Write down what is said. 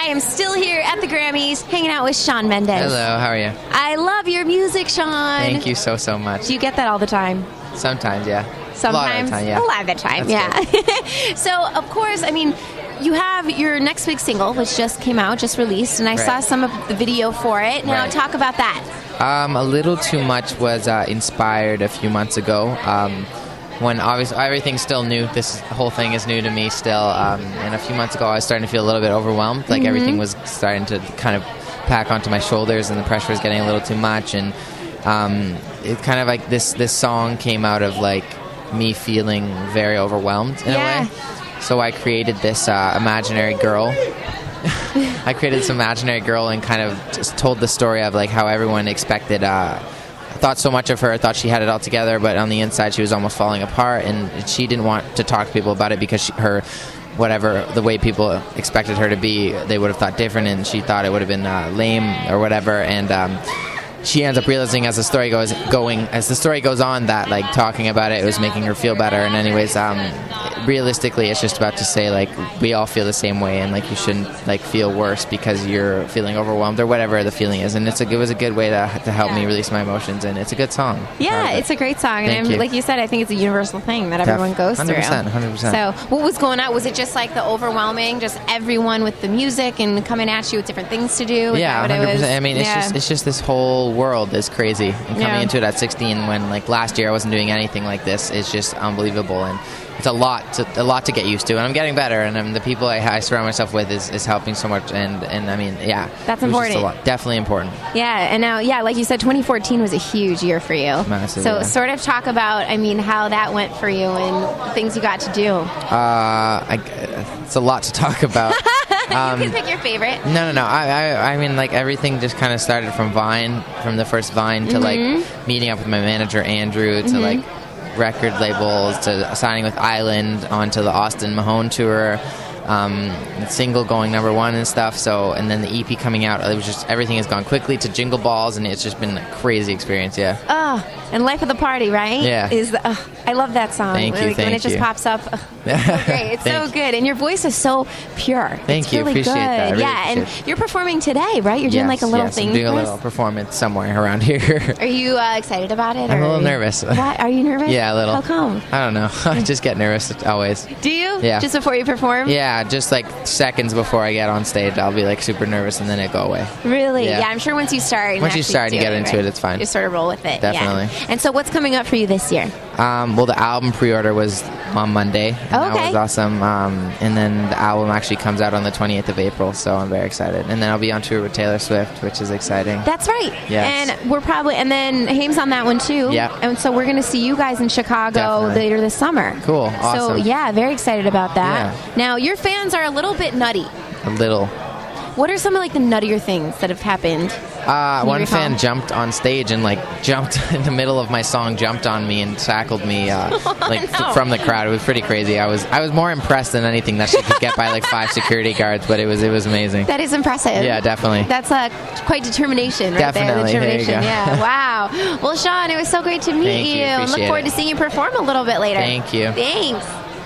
I am still here at the Grammys hanging out with Shawn Mendes. Hello, how are you? I love your music, Shawn. Thank you so much. Do you get that all the time? Sometimes, yeah. Sometimes? A lot of the time, yeah. A lot of the time, yeah. So, of course, I mean, you have your next big single, which just came out, just released, and I saw some of the video for it. Now, talk about that. A Little Too Much was inspired a few months ago. When obviously everything's still new. This whole thing is new to me still. And a few months ago, I was starting to feel a little bit overwhelmed. Like everything was starting to kind of pack onto my shoulders, and the pressure was getting a little too much. And it kind of like this song came out of like me feeling very overwhelmed in a way. So I created this imaginary girl. I created this imaginary girl and kind of just told the story of like how everyone expected. Thought so much of her, thought she had it all together, but on the inside she was almost falling apart, and she didn't want to talk to people about it because the way people expected her to be, they would have thought different, and she thought it would have been lame or whatever. And she ends up realizing as the story goes on that like talking about it was making her feel better. And anyways, realistically, it's just about to say like we all feel the same way, and like you shouldn't like feel worse because you're feeling overwhelmed or whatever the feeling is. And it was a good way to help me release my emotions, and it's a good song. Yeah, it's a great song, and like you said, I think it's a universal thing that everyone goes through. 100%. So, what was going on? Was it just like the overwhelming, just everyone with the music and coming at you with different things to do? Yeah, 100%. I mean, it's just this whole world is crazy, and coming into it at 16 when like last year I wasn't doing anything like this is just unbelievable, and it's a lot to get used to, and I'm getting better, and the people I surround myself with is helping so much, and I mean, yeah, that's important. Definitely important. Yeah, and now, like you said, 2014 was a huge year for you. Massive, so sort of talk about, I mean, how that went for you and things you got to do. It's a lot to talk about. You can pick your favorite. No. I mean, like everything just kind of started from the first Vine to like meeting up with my manager Andrew to like record labels to signing with Island onto the Austin Mahone tour, the single going #1 and stuff. So, and then the EP coming out, it was just everything has gone quickly to Jingle Balls, and it's just been a crazy experience. Yeah. And Life of the Party, right? Yeah. I love that song. Thank you. When it just pops up. So great. It's so good. And your voice is so pure. Thank you. Really Appreciate good. that. Really and you're performing today, right? You're doing like a little thing. I'm doing a little performance somewhere around here. Are you excited about it? I'm a little nervous. What? Are you nervous? Yeah, a little. How come? I don't know. I just get nervous always. Do you? Yeah. Just before you perform? Yeah, just like seconds before I get on stage, I'll be like super nervous, and then it go away. Really? Yeah, I'm sure once you start. Once you start and get into it, it's fine. You sort of roll with it. Definitely. Yeah. And so what's coming up for you this year? Well, the album pre-order was on Monday, and that was awesome. And then the album actually comes out on the 28th of April, so I'm very excited. And then I'll be on tour with Taylor Swift, which is exciting. That's right. Yes. And then Haim's on that one too. Yeah. And so we're going to see you guys in Chicago later this summer. Cool. Awesome. So yeah, very excited about that. Yeah. Now, your fans are a little bit nutty. A little. What are some of like the nuttier things that have happened? One fan jumped on stage and like jumped in the middle of my song, jumped on me and tackled me from the crowd. It was pretty crazy. I was more impressed than anything that she could get by like 5 security guards, but it was amazing. That is impressive. Yeah, definitely. That's quite determination right Definitely. there. There you go. Yeah. Wow. Well, Shawn, it was so great to meet you. Thank you. And look forward to seeing you perform a little bit later. Thank you. Thanks.